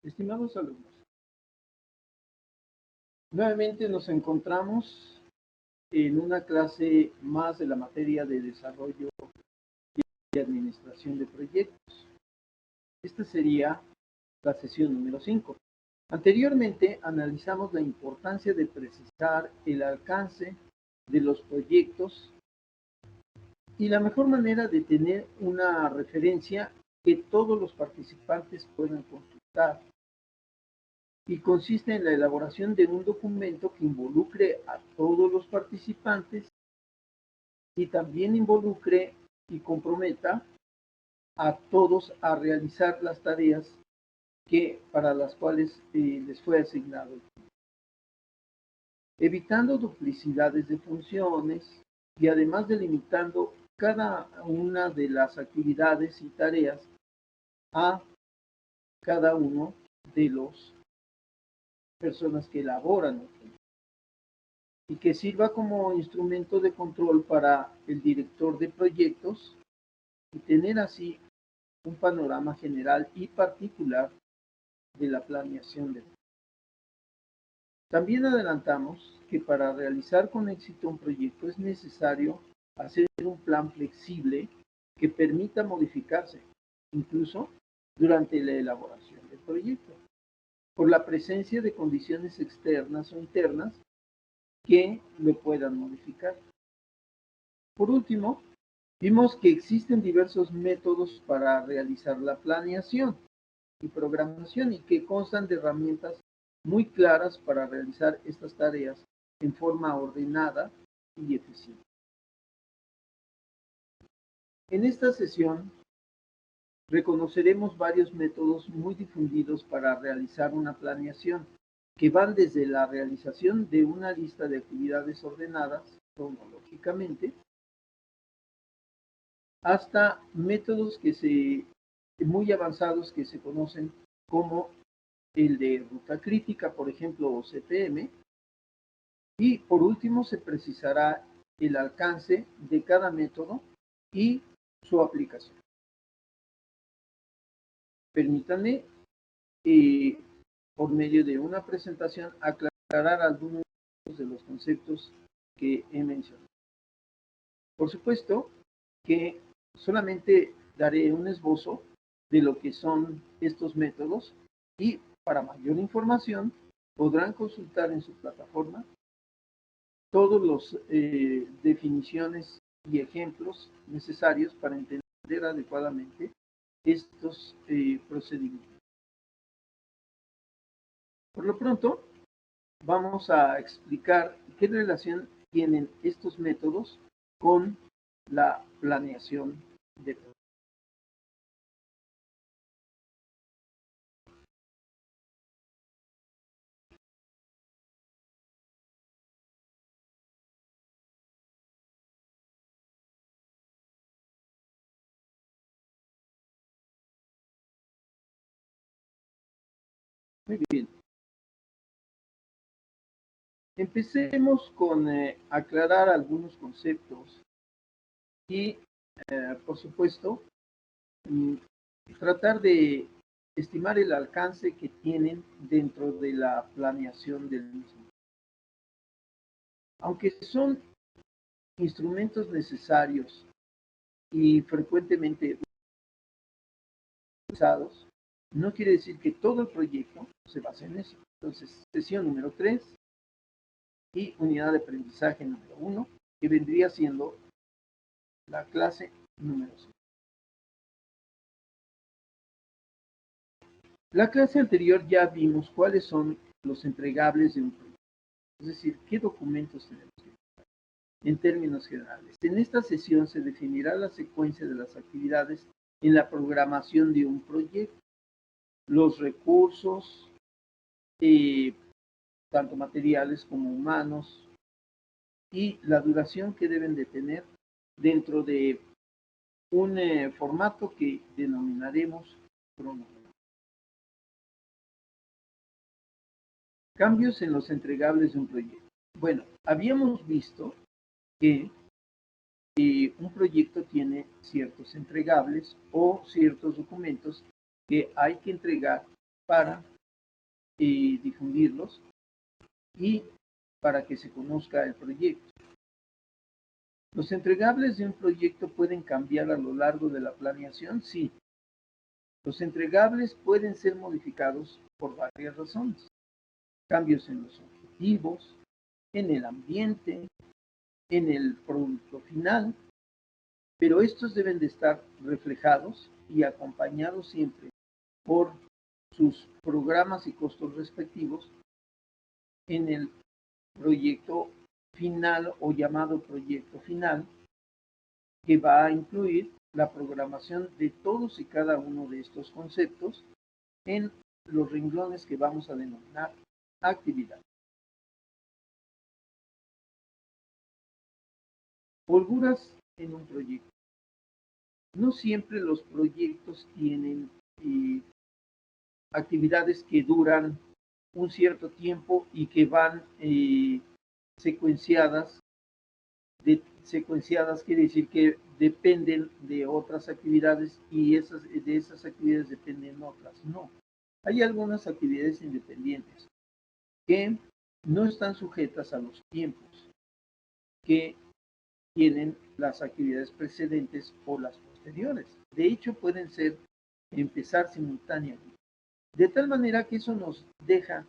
Estimados alumnos, nuevamente nos encontramos en una clase más de la materia de desarrollo y administración de proyectos. Esta sería la sesión número 5. Anteriormente analizamos la importancia de precisar el alcance de los proyectos y la mejor manera de tener una referencia que todos los participantes puedan consultar, y consiste en la elaboración de un documento que involucre a todos los participantes y también involucre y comprometa a todos a realizar las tareas para las cuales les fue asignado, evitando duplicidades de funciones y además delimitando cada una de las actividades y tareas a cada uno de los personas que elaboran y que sirva como instrumento de control para el director de proyectos y tener así un panorama general y particular de la planeación de. También adelantamos que para realizar con éxito un proyecto es necesario hacer un plan flexible que permita modificarse, incluso durante la elaboración del proyecto, por la presencia de condiciones externas o internas que lo puedan modificar. Por último, vimos que existen diversos métodos para realizar la planeación y programación y que constan de herramientas muy claras para realizar estas tareas en forma ordenada y eficiente. En esta sesión reconoceremos varios métodos muy difundidos para realizar una planeación, que van desde la realización de una lista de actividades ordenadas cronológicamente hasta métodos muy avanzados que se conocen como el de ruta crítica, por ejemplo, o CPM, y por último se precisará el alcance de cada método y su aplicación. Permítanme, por medio de una presentación, aclarar algunos de los conceptos que he mencionado. Por supuesto que solamente daré un esbozo de lo que son estos métodos y para mayor información podrán consultar en su plataforma todas las definiciones y ejemplos necesarios para entender adecuadamente estos procedimientos. Por lo pronto, vamos a explicar qué relación tienen estos métodos con la planeación de proyectos. Muy bien. Empecemos con aclarar algunos conceptos y, por supuesto, tratar de estimar el alcance que tienen dentro de la planeación del mismo. Aunque son instrumentos necesarios y frecuentemente usados, no quiere decir que todo el proyecto se base en eso. Entonces, sesión número 3 y unidad de aprendizaje número 1, que vendría siendo la clase número 5. La clase anterior ya vimos cuáles son los entregables de un proyecto, es decir, qué documentos tenemos que entregar en términos generales. En esta sesión se definirá la secuencia de las actividades en la programación de un proyecto, los recursos, tanto materiales como humanos, y la duración que deben de tener dentro de un formato que denominaremos cronograma. Cambios en los entregables de un proyecto. Bueno, habíamos visto que un proyecto tiene ciertos entregables o ciertos documentos que hay que entregar para difundirlos y para que se conozca el proyecto. ¿Los entregables de un proyecto pueden cambiar a lo largo de la planeación? Sí. Los entregables pueden ser modificados por varias razones. Cambios en los objetivos, en el ambiente, en el producto final, pero estos deben de estar reflejados y acompañados siempre por sus programas y costos respectivos en el proyecto final o llamado proyecto final, que va a incluir la programación de todos y cada uno de estos conceptos en los renglones que vamos a denominar actividad. Holguras en un proyecto. No siempre los proyectos tienen actividades que duran un cierto tiempo y que van secuenciadas. Secuenciadas quiere decir que dependen de otras actividades y de esas actividades dependen otras. No, hay algunas actividades independientes que no están sujetas a los tiempos que tienen las actividades precedentes o las posteriores. De hecho, pueden empezar simultáneamente. De tal manera que eso nos deja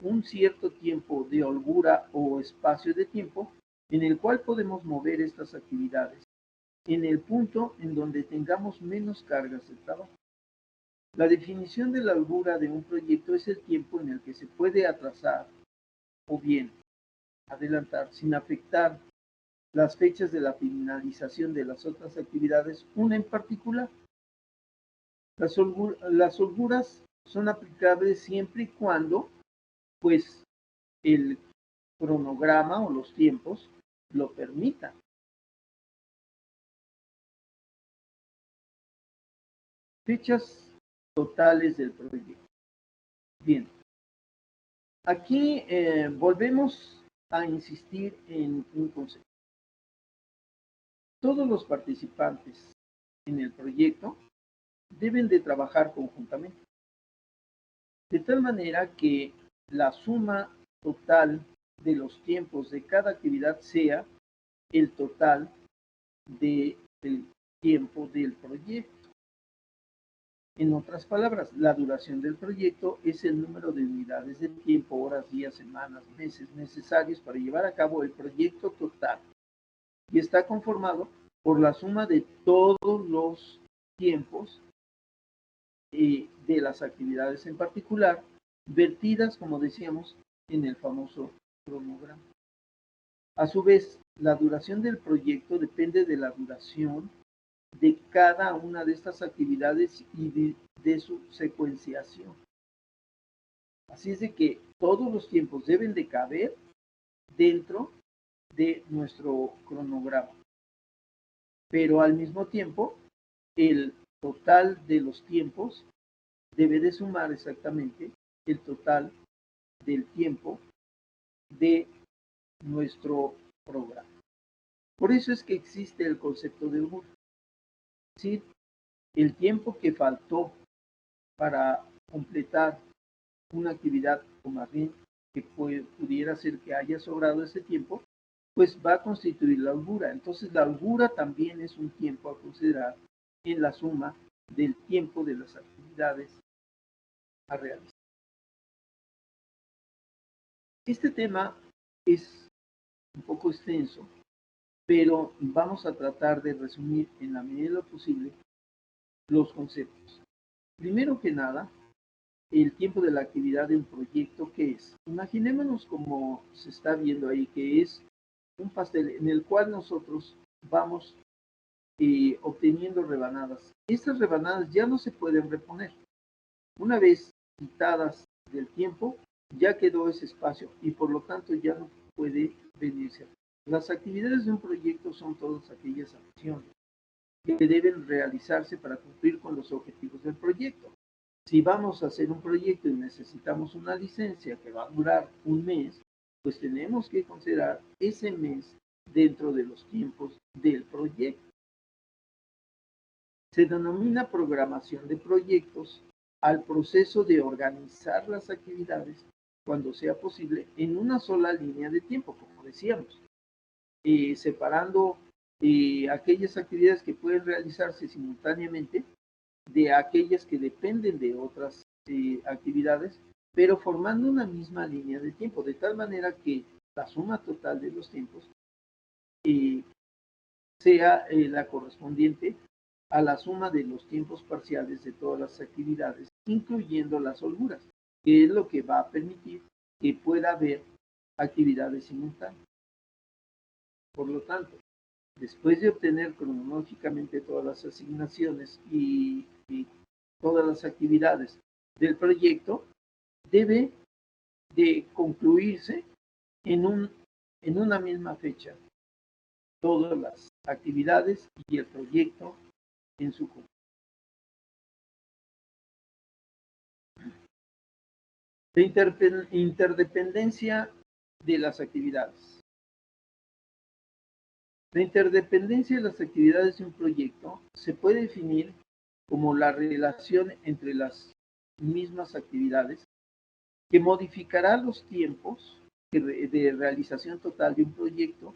un cierto tiempo de holgura o espacio de tiempo en el cual podemos mover estas actividades en el punto en donde tengamos menos cargas de trabajo. La definición de la holgura de un proyecto es el tiempo en el que se puede atrasar o bien adelantar sin afectar las fechas de la finalización de las otras actividades, una en particular. Las holguras son aplicables siempre y cuando, pues, el cronograma o los tiempos lo permitan. Fechas totales del proyecto. Bien, aquí volvemos a insistir en un concepto. Todos los participantes en el proyecto deben de trabajar conjuntamente, de tal manera que la suma total de los tiempos de cada actividad sea el total del tiempo del proyecto. En otras palabras, la duración del proyecto es el número de unidades de tiempo, horas, días, semanas, meses necesarios para llevar a cabo el proyecto total y está conformado por la suma de todos los tiempos de las actividades en particular, vertidas, como decíamos, en el famoso cronograma. A su vez, la duración del proyecto depende de la duración de cada una de estas actividades y de su secuenciación. Así es de que todos los tiempos deben de caber dentro de nuestro cronograma. Pero al mismo tiempo, el total de los tiempos debe de sumar exactamente el total del tiempo de nuestro programa. Por eso es que existe el concepto de holgura. Es decir, el tiempo que faltó para completar una actividad, o más bien que pudiera ser que haya sobrado ese tiempo, pues va a constituir la holgura. Entonces la holgura también es un tiempo a considerar en la suma del tiempo de las actividades a realizar. Este tema es un poco extenso, pero vamos a tratar de resumir en la medida de lo posible los conceptos. Primero que nada, el tiempo de la actividad de un proyecto, ¿qué es? Imaginémonos como se está viendo ahí, que es un pastel en el cual nosotros vamos obteniendo rebanadas. Estas rebanadas ya no se pueden reponer. Una vez quitadas del tiempo, ya quedó ese espacio y por lo tanto ya no puede venirse. Las actividades de un proyecto son todas aquellas acciones que deben realizarse para cumplir con los objetivos del proyecto. Si vamos a hacer un proyecto y necesitamos una licencia que va a durar un mes, pues tenemos que considerar ese mes dentro de los tiempos del proyecto. Se denomina programación de proyectos al proceso de organizar las actividades cuando sea posible en una sola línea de tiempo, como decíamos, separando aquellas actividades que pueden realizarse simultáneamente de aquellas que dependen de otras actividades, pero formando una misma línea de tiempo, de tal manera que la suma total de los tiempos eh, sea la correspondiente a la suma de los tiempos parciales de todas las actividades, incluyendo las holguras, que es lo que va a permitir que pueda haber actividades simultáneas. Por lo tanto, después de obtener cronológicamente todas las asignaciones y todas las actividades del proyecto, debe de concluirse en una misma fecha todas las actividades y el proyecto en su conjunto. La interdependencia de las actividades. La interdependencia de las actividades de un proyecto se puede definir como la relación entre las mismas actividades que modificará los tiempos de realización total de un proyecto,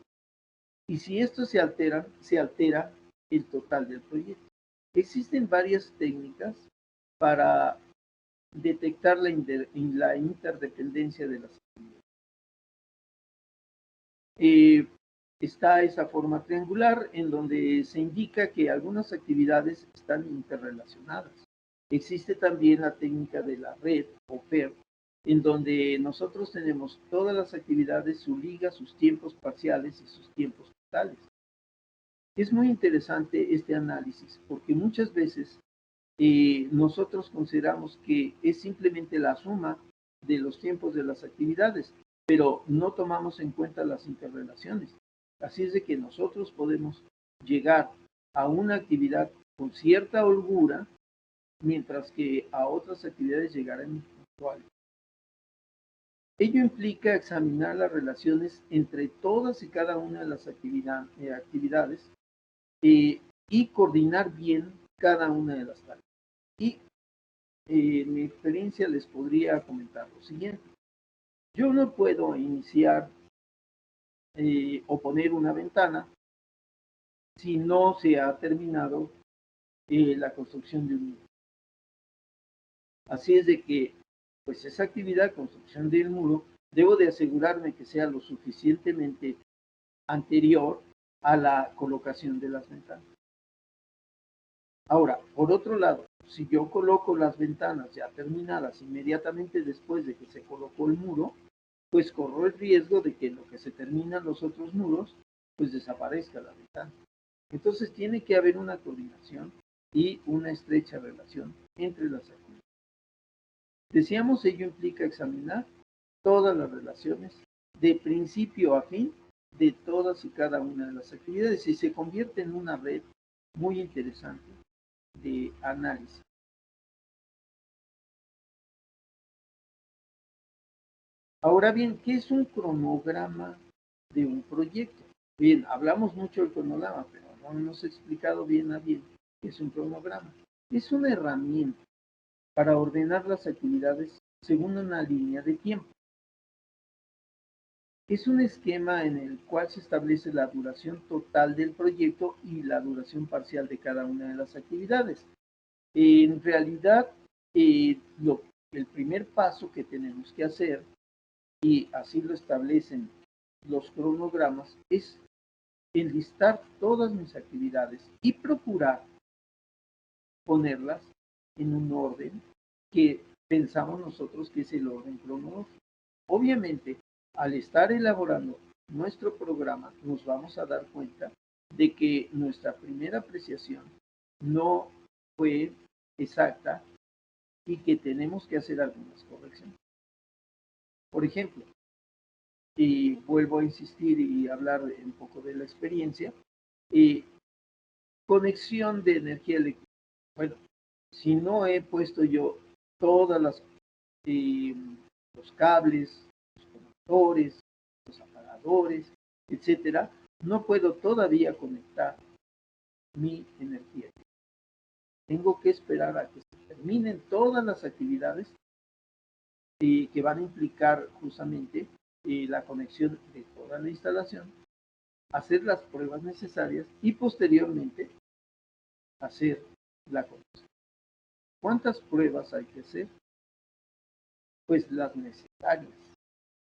y si estos se alteran, se altera el total del proyecto. Existen varias técnicas para detectar la interdependencia de las actividades. Está esa forma triangular en donde se indica que algunas actividades están interrelacionadas. Existe también la técnica de la red o PER, en donde nosotros tenemos todas las actividades, su liga, sus tiempos parciales y sus tiempos totales. Es muy interesante este análisis porque muchas veces nosotros consideramos que es simplemente la suma de los tiempos de las actividades, pero no tomamos en cuenta las interrelaciones. Así es de que nosotros podemos llegar a una actividad con cierta holgura, mientras que a otras actividades llegarán puntuales. Ello implica examinar las relaciones entre todas y cada una de las actividades y coordinar bien cada una de las tareas. Y en mi experiencia les podría comentar lo siguiente. Yo no puedo iniciar o poner una ventana si no se ha terminado la construcción de un muro. Así es de que, pues esa actividad, construcción del muro, debo de asegurarme que sea lo suficientemente anterior a la colocación de las ventanas. Ahora, por otro lado, si yo coloco las ventanas ya terminadas inmediatamente después de que se colocó el muro, pues corro el riesgo de que en lo que se terminan los otros muros, pues desaparezca la ventana. Entonces tiene que haber una coordinación y una estrecha relación entre las actividades. Decíamos, ello implica examinar todas las relaciones de principio a fin de todas y cada una de las actividades y se convierte en una red muy interesante de análisis. Ahora bien, ¿qué es un cronograma de un proyecto? Bien, hablamos mucho del cronograma, pero no hemos explicado bien a bien qué es un cronograma. Es una herramienta para ordenar las actividades según una línea de tiempo. Es un esquema en el cual se establece la duración total del proyecto y la duración parcial de cada una de las actividades. En realidad, el primer paso que tenemos que hacer, y así lo establecen los cronogramas, es enlistar todas mis actividades y procurar ponerlas en un orden que pensamos nosotros que es el orden cronológico. Obviamente, al estar elaborando nuestro programa, nos vamos a dar cuenta de que nuestra primera apreciación no fue exacta y que tenemos que hacer algunas correcciones. Por ejemplo, y vuelvo a insistir y hablar un poco de la experiencia, conexión de energía eléctrica. Bueno, si no he puesto yo todas los cables, los conectores, los apagadores, etcétera, no puedo todavía conectar mi energía. tengo que esperar a que se terminen todas las actividades que van a implicar justamente la conexión de toda la instalación, hacer las pruebas necesarias y posteriormente hacer la conexión. ¿Cuántas pruebas hay que hacer? Pues las necesarias.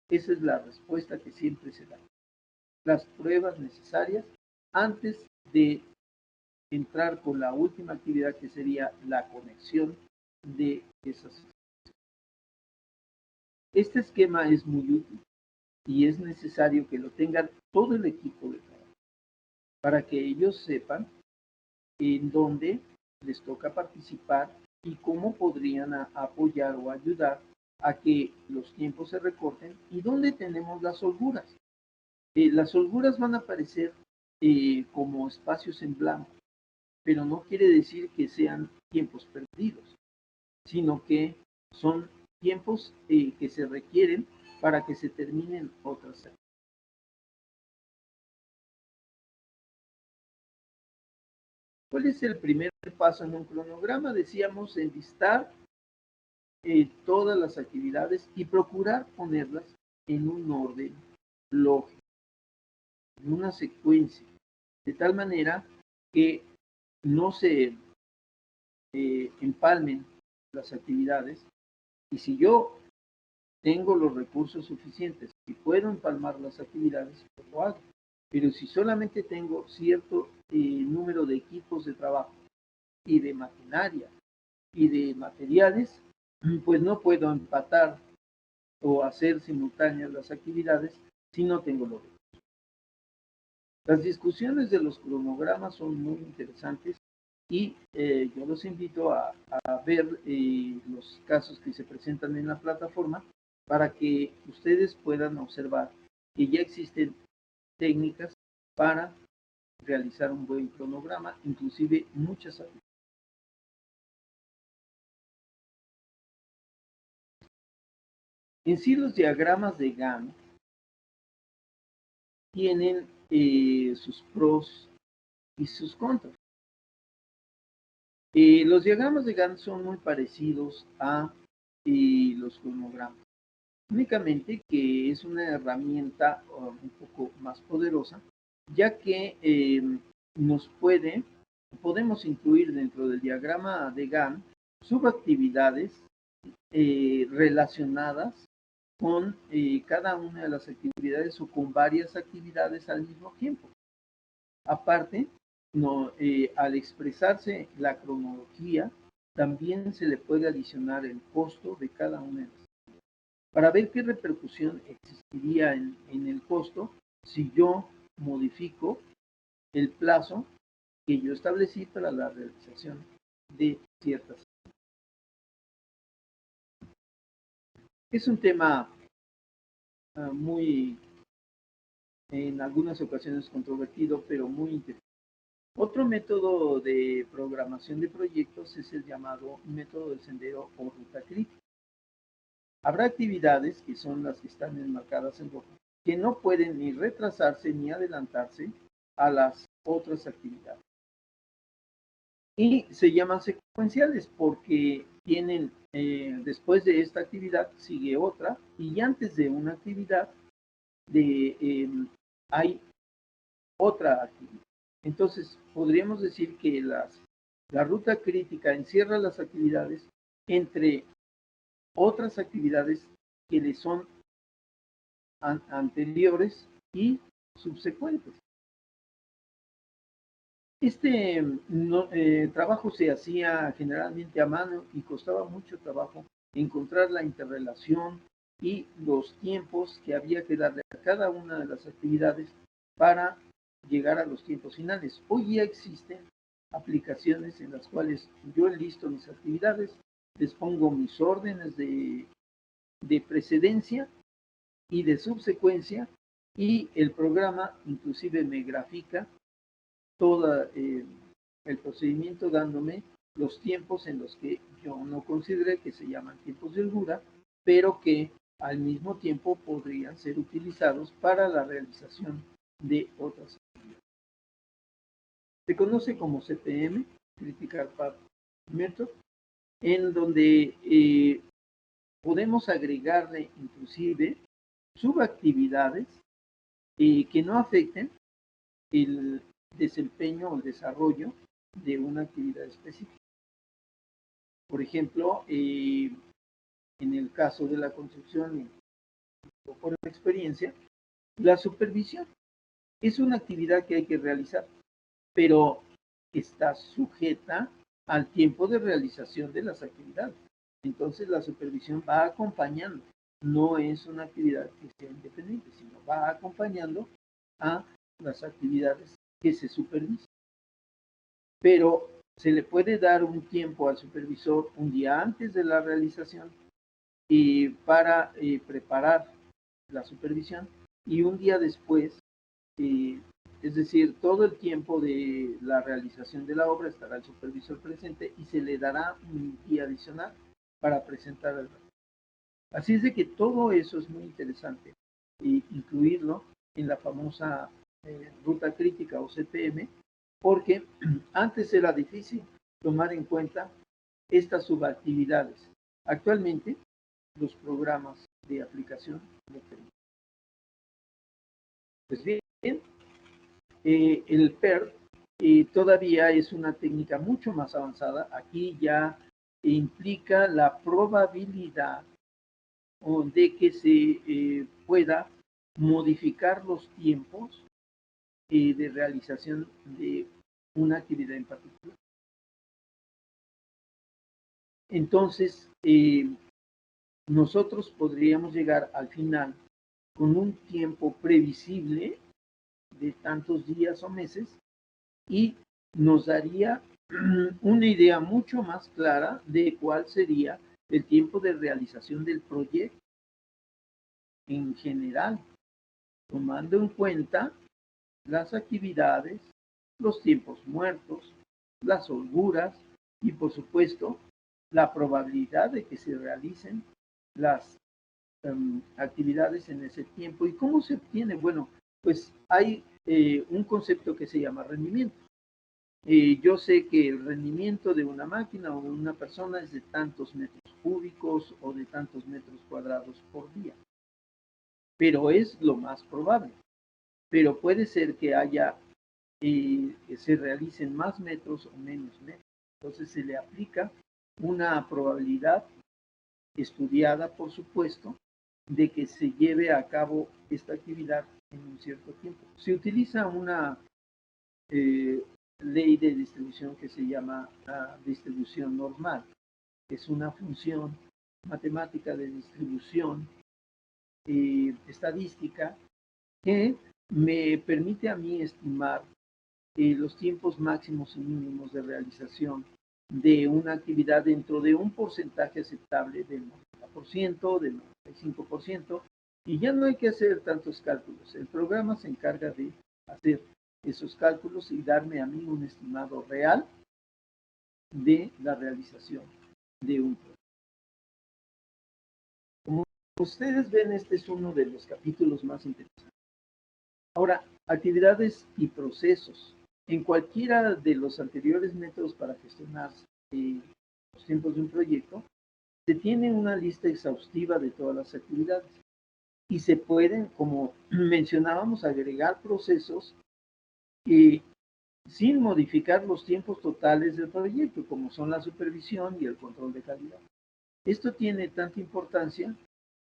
Esa es la respuesta que siempre se da. Las pruebas necesarias antes de entrar con la última actividad, que sería la conexión de esas. Este esquema es muy útil y es necesario que lo tengan todo el equipo de trabajo para que ellos sepan en dónde les toca participar y cómo podrían apoyar o ayudar a que los tiempos se recorten y dónde tenemos las holguras. Las holguras van a aparecer como espacios en blanco, pero no quiere decir que sean tiempos perdidos, sino que son tiempos que se requieren para que se terminen otras actividades. ¿Cuál es el primer paso en un cronograma? Decíamos enlistar todas las actividades y procurar ponerlas en un orden lógico, en una secuencia, de tal manera que no se empalmen las actividades. Y si yo tengo los recursos suficientes y puedo empalmar las actividades, pues lo hago. Pero si solamente tengo cierto número de equipos de trabajo y de maquinaria y de materiales, pues no puedo empatar o hacer simultáneas las actividades si no tengo los recursos. Las discusiones de los cronogramas son muy interesantes y yo los invito a ver los casos que se presentan en la plataforma para que ustedes puedan observar que ya existen técnicas para realizar un buen cronograma, inclusive muchas aplicaciones. En sí, los diagramas de Gantt tienen sus pros y sus contras. Los diagramas de Gantt son muy parecidos a los cronogramas, únicamente que es una herramienta un poco más poderosa, ya que podemos incluir dentro del diagrama de Gantt subactividades relacionadas con cada una de las actividades o con varias actividades al mismo tiempo. Aparte, no, al expresarse la cronología, también se le puede adicionar el costo de cada una de las, para ver qué repercusión existiría en el costo si yo modifico el plazo que yo establecí para la realización de ciertas. Es un tema muy, en algunas ocasiones controvertido, pero muy interesante. Otro método de programación de proyectos es el llamado método de sendero o ruta crítica. Habrá actividades, que son las que están enmarcadas en rojo, que no pueden ni retrasarse ni adelantarse a las otras actividades. Y se llaman secuenciales porque tienen, después de esta actividad sigue otra, y antes de una actividad hay otra actividad. Entonces, podríamos decir que la ruta crítica encierra las actividades entre otras actividades que le son anteriores y subsecuentes. Este trabajo se hacía generalmente a mano y costaba mucho trabajo encontrar la interrelación y los tiempos que había que darle a cada una de las actividades para llegar a los tiempos finales. Hoy ya existen aplicaciones en las cuales yo enlisto mis actividades, les pongo mis órdenes de precedencia y de subsecuencia, y el programa inclusive me grafica todo el procedimiento dándome los tiempos en los que yo no consideré, que se llaman tiempos de holgura, pero que al mismo tiempo podrían ser utilizados para la realización de otras actividades. Se conoce como CPM, Critical Path método, en donde podemos agregarle inclusive subactividades que no afecten el desempeño o el desarrollo de una actividad específica. Por ejemplo, en el caso de la construcción, o por experiencia, la supervisión es una actividad que hay que realizar, pero está sujeta al tiempo de realización de las actividades. Entonces la supervisión va acompañando, no es una actividad que sea independiente, sino va acompañando a las actividades que se supervisan. Pero se le puede dar un tiempo al supervisor un día antes de la realización para preparar la supervisión y un día después, es decir, todo el tiempo de la realización de la obra estará el supervisor presente y se le dará un día adicional para presentar el reporte. Así es de que todo eso es muy interesante, incluirlo en la famosa ruta crítica o CPM, porque antes era difícil tomar en cuenta estas subactividades. Actualmente, los programas de aplicación lo permiten. Pues bien, el PERT todavía es una técnica mucho más avanzada. Aquí ya implica la probabilidad de que se pueda modificar los tiempos de realización de una actividad en particular. Entonces, nosotros podríamos llegar al final con un tiempo previsible de tantos días o meses y nos daría una idea mucho más clara de cuál sería el tiempo de realización del proyecto en general, tomando en cuenta las actividades, los tiempos muertos, las holguras y, por supuesto, la probabilidad de que se realicen las actividades en ese tiempo. ¿Y cómo se obtiene? Bueno, pues hay un concepto que se llama rendimiento. Yo sé que el rendimiento de una máquina o de una persona es de tantos metros cúbicos o de tantos metros cuadrados por día, pero es lo más probable. Pero puede ser que haya, que se realicen más metros o menos metros. Entonces se le aplica una probabilidad estudiada, por supuesto, de que se lleve a cabo esta actividad en un cierto tiempo. Se utiliza una ley de distribución que se llama distribución normal. Es una función matemática de distribución estadística que me permite a mí estimar los tiempos máximos y mínimos de realización de una actividad dentro de un porcentaje aceptable del 90%, del 95%, y ya no hay que hacer tantos cálculos. El programa se encarga de hacer esos cálculos y darme a mí un estimado real de la realización de un proyecto. Como ustedes ven, este es uno de los capítulos más interesantes. Ahora, actividades y procesos. En cualquiera de los anteriores métodos para gestionar los tiempos de un proyecto, se tiene una lista exhaustiva de todas las actividades y se pueden, como mencionábamos, agregar procesos sin modificar los tiempos totales del proyecto, como son la supervisión y el control de calidad. Esto tiene tanta importancia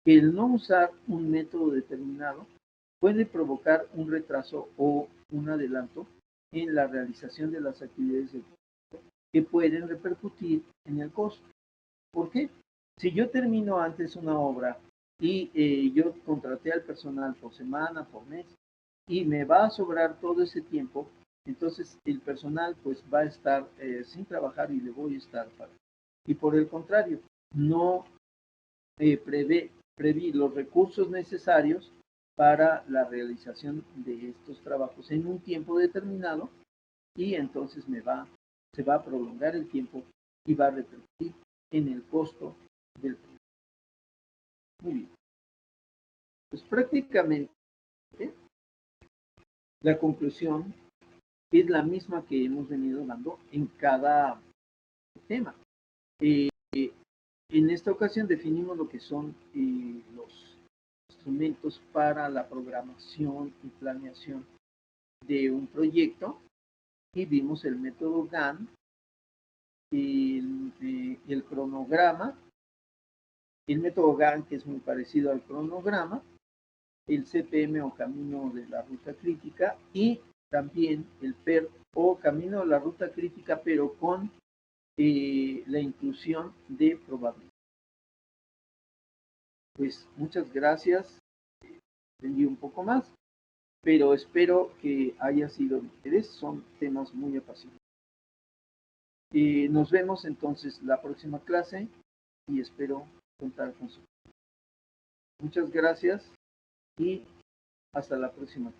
que el no usar un método determinado puede provocar un retraso o un adelanto en la realización de las actividades del proyecto que pueden repercutir en el costo. ¿Por qué? Si yo termino antes una obra y yo contraté al personal por semana, por mes, y me va a sobrar todo ese tiempo, entonces el personal pues va a estar sin trabajar y le voy a estar pagando. Y por el contrario, no preví los recursos necesarios para la realización de estos trabajos en un tiempo determinado y entonces se va a prolongar el tiempo y va a repercutir en el costo del proyecto. Muy bien. Pues prácticamente la conclusión es la misma que hemos venido dando en cada tema. En esta ocasión definimos lo que son los instrumentos para la programación y planeación de un proyecto y vimos el método GAN, el cronograma, el método GAN que es muy parecido al cronograma, el CPM o camino de la ruta crítica y también el PER o camino de la ruta crítica pero con la inclusión de probabilidad. Pues muchas gracias, aprendí un poco más, pero espero que haya sido de interés, son temas muy apasionantes. Nos vemos entonces la próxima clase y espero contar con su. Muchas gracias y hasta la próxima.